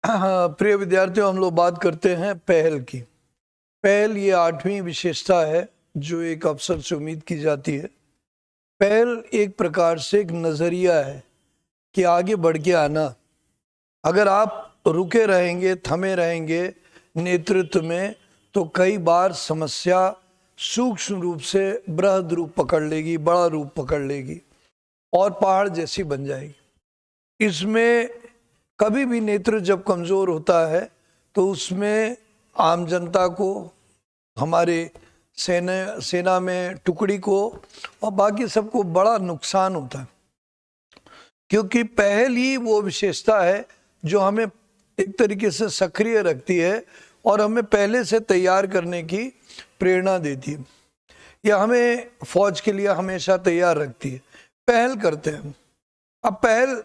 हाँ, प्रिय विद्यार्थियों, हम लोग बात करते हैं पहल की। पहल ये 8वीं विशेषता है जो एक अफसर से उम्मीद की जाती है। पहल एक प्रकार से एक नजरिया है कि आगे बढ़ के आना। अगर आप रुके रहेंगे, थमे रहेंगे नेतृत्व में, तो कई बार समस्या सूक्ष्म रूप से बृहद रूप पकड़ लेगी, बड़ा रूप पकड़ लेगी और पहाड़ जैसी बन जाएगी। इसमें कभी भी नेतृत्व जब कमजोर होता है तो उसमें आम जनता को, हमारे सेना में टुकड़ी को और बाकी सबको बड़ा नुकसान होता है, क्योंकि पहल ही वो विशेषता है जो हमें एक तरीके से सक्रिय रखती है और हमें पहले से तैयार करने की प्रेरणा देती है। यह हमें फौज के लिए हमेशा तैयार रखती है। पहल करते हैं। अब पहल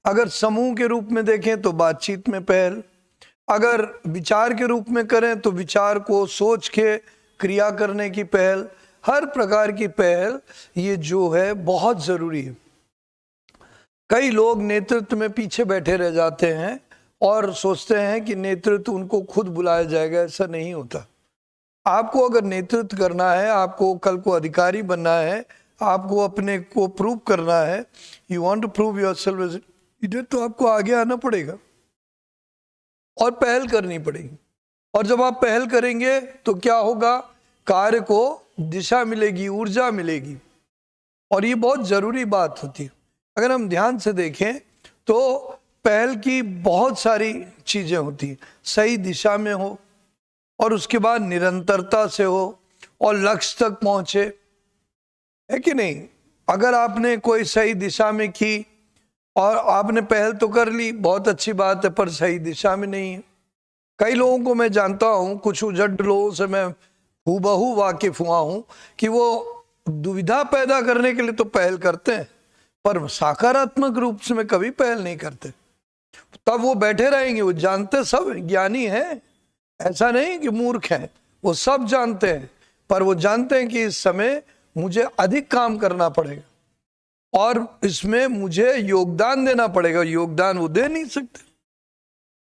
अगर समूह के रूप में देखें तो बातचीत में पहल, अगर विचार के रूप में करें तो विचार को सोच के क्रिया करने की पहल, हर प्रकार की पहल ये जो है बहुत जरूरी है। कई लोग नेतृत्व में पीछे बैठे रह जाते हैं और सोचते हैं कि नेतृत्व उनको खुद बुलाया जाएगा। ऐसा नहीं होता। आपको अगर नेतृत्व करना है, आपको कल को अधिकारी बनना है, आपको अपने को प्रूव करना है, you want to prove yourself as leader, तो आपको आगे आना पड़ेगा और पहल करनी पड़ेगी। और जब आप पहल करेंगे तो क्या होगा? कार्य को दिशा मिलेगी, ऊर्जा मिलेगी। और ये बहुत जरूरी बात होती है। अगर हम ध्यान से देखें तो पहल की बहुत सारी चीजें होती हैं। सही दिशा में हो और उसके बाद निरंतरता से हो और लक्ष्य तक पहुंचे, है कि नहीं? अगर आपने कोई सही दिशा में की और आपने पहल तो कर ली, बहुत अच्छी बात है, पर सही दिशा में नहीं है। कई लोगों को मैं जानता हूं, कुछ उजड़ लोगों से मैं हूबहू वाकिफ हुआ हूं कि वो दुविधा पैदा करने के लिए तो पहल करते हैं, पर सकारात्मक रूप से में कभी पहल नहीं करते। तब वो बैठे रहेंगे। वो जानते, सब ज्ञानी हैं, ऐसा नहीं कि मूर्ख हैं, वो सब जानते हैं, पर वो जानते हैं कि इस समय मुझे अधिक काम करना पड़ेगा और इसमें मुझे योगदान देना पड़ेगा। योगदान वो दे नहीं सकते,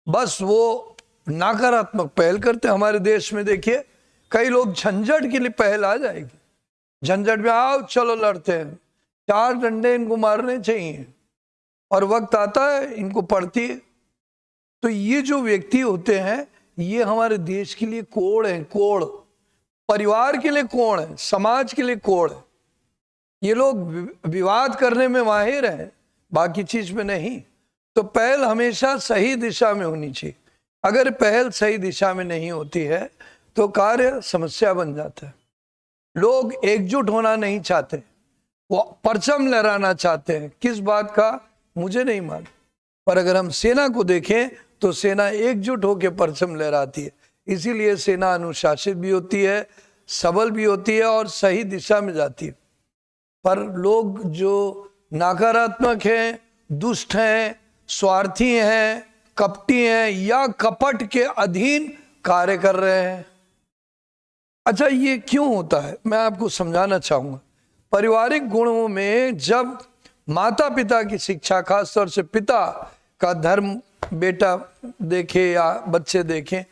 बस वो नकारात्मक पहल करते। हमारे देश में देखिए, कई लोग झंझट के लिए पहल आ जाएगी, झंझट में आओ चलो लड़ते हैं, 4 डंडे इनको मारने चाहिए, और वक्त आता है इनको पड़ती है। तो ये जो व्यक्ति होते हैं ये हमारे देश के लिए कोड़ है, कोड़, परिवार के लिए कोड़ है, समाज के लिए कोड़ है। ये लोग विवाद करने में माहिर हैं, बाकी चीज में नहीं। तो पहल हमेशा सही दिशा में होनी चाहिए। अगर पहल सही दिशा में नहीं होती है तो कार्य समस्या बन जाता है। लोग एकजुट होना नहीं चाहते, वो परचम लहराना चाहते हैं। किस बात का मुझे नहीं मालूम, पर अगर हम सेना को देखें तो सेना एकजुट होकर परचम लहराती है। इसीलिए सेना अनुशासित भी होती है, सबल भी होती है और सही दिशा में जाती है। पर लोग जो नकारात्मक हैं, दुष्ट हैं, स्वार्थी हैं, कपटी हैं या कपट के अधीन कार्य कर रहे हैं। अच्छा, ये क्यों होता है मैं आपको समझाना चाहूंगा। पारिवारिक गुणों में जब माता पिता की शिक्षा, खासतौर से पिता का धर्म बेटा देखे या बच्चे देखें,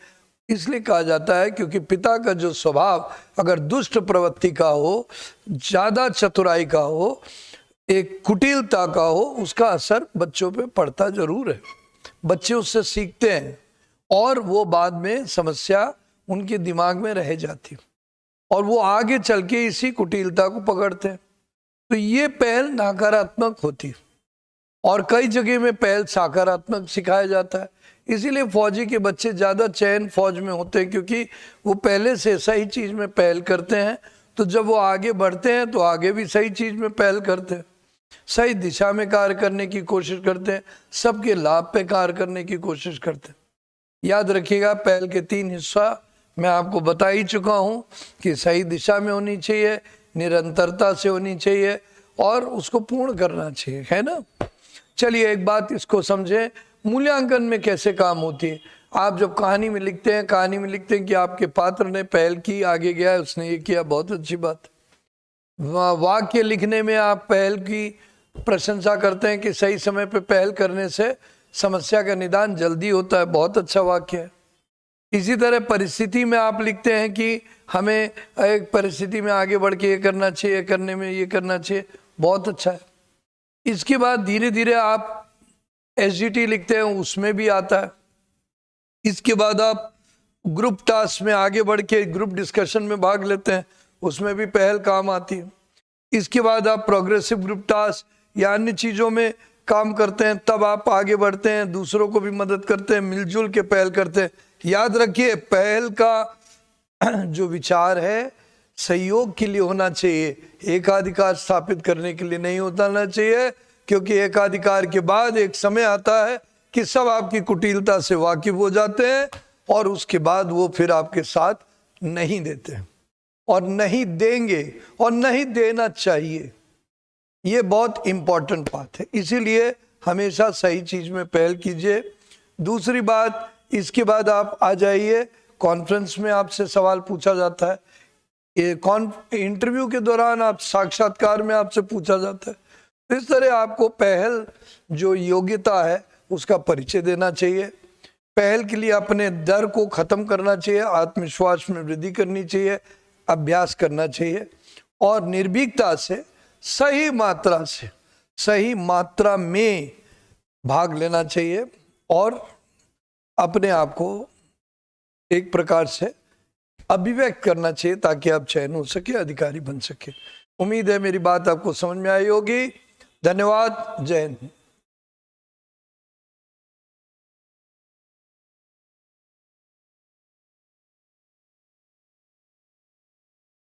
इसलिए कहा जाता है क्योंकि पिता का जो स्वभाव अगर दुष्ट प्रवृत्ति का हो, ज्यादा चतुराई का हो, एक कुटिलता का हो, उसका असर बच्चों पे पड़ता जरूर है। बच्चे उससे सीखते हैं और वो बाद में समस्या उनके दिमाग में रह जाती है और वो आगे चल के इसी कुटिलता को पकड़ते हैं। तो ये पहल नकारात्मक होती है और कई जगह में पहल सकारात्मक सिखाया जाता है। इसीलिए फौजी के बच्चे ज्यादा चयन फौज में होते हैं, क्योंकि वो पहले से सही चीज में पहल करते हैं। तो जब वो आगे बढ़ते हैं तो आगे भी सही चीज में पहल करते हैं, सही दिशा में कार्य करने की कोशिश करते हैं, सबके लाभ पे कार्य करने की कोशिश करते हैं। याद रखिएगा, पहल के 3 हिस्सा मैं आपको बता ही चुका हूं कि सही दिशा में होनी चाहिए, निरंतरता से होनी चाहिए और उसको पूर्ण करना चाहिए, है ना? चलिए एक बात इसको समझें, मूल्यांकन में कैसे काम होती है। आप जब कहानी में लिखते हैं कि आपके पात्र ने पहल की, आगे गया, उसने ये किया, बहुत अच्छी बात। वाक्य लिखने में आप पहल की प्रशंसा करते हैं कि सही समय पे पहल करने से समस्या का निदान जल्दी होता है। बहुत अच्छा वाक्य है। इसी तरह परिस्थिति में आप लिखते हैं कि हमें एक परिस्थिति में आगे बढ़ के ये करना चाहिए, करने में ये करना चाहिए, बहुत अच्छा है। इसके बाद धीरे धीरे आप एसजीटी लिखते हैं, उसमें भी आता है। इसके बाद आप ग्रुप टास्क में आगे बढ़ के ग्रुप डिस्कशन में भाग लेते हैं, उसमें भी पहल काम आती है। इसके बाद आप प्रोग्रेसिव ग्रुप टास्क या अन्य चीज़ों में काम करते हैं, तब आप आगे बढ़ते हैं, दूसरों को भी मदद करते हैं, मिलजुल के पहल करते हैं। याद रखिए, पहल का जो विचार है सहयोग के लिए होना चाहिए, एकाधिकार स्थापित करने के लिए नहीं होना चाहिए, क्योंकि एकाधिकार के बाद एक समय आता है कि सब आपकी कुटिलता से वाकिफ हो जाते हैं और उसके बाद वो फिर आपके साथ नहीं देते और नहीं देंगे और नहीं देना चाहिए। ये बहुत इंपॉर्टेंट बात है, इसीलिए हमेशा सही चीज में पहल कीजिए। दूसरी बात, इसके बाद आप आ जाइए कॉन्फ्रेंस में, आपसे सवाल पूछा जाता है, ये इंटरव्यू के दौरान आप साक्षात्कार में आपसे पूछा जाता है। तो इस तरह आपको पहल जो योग्यता है उसका परिचय देना चाहिए। पहल के लिए अपने डर को खत्म करना चाहिए, आत्मविश्वास में वृद्धि करनी चाहिए, अभ्यास करना चाहिए और निर्भीकता से सही मात्रा में भाग लेना चाहिए और अपने आप को एक प्रकार से अभिव्यक्त करना चाहिए ताकि आप चयन हो सके, अधिकारी बन सके। उम्मीद है मेरी बात आपको समझ में आई होगी। धन्यवाद। जय हिंद।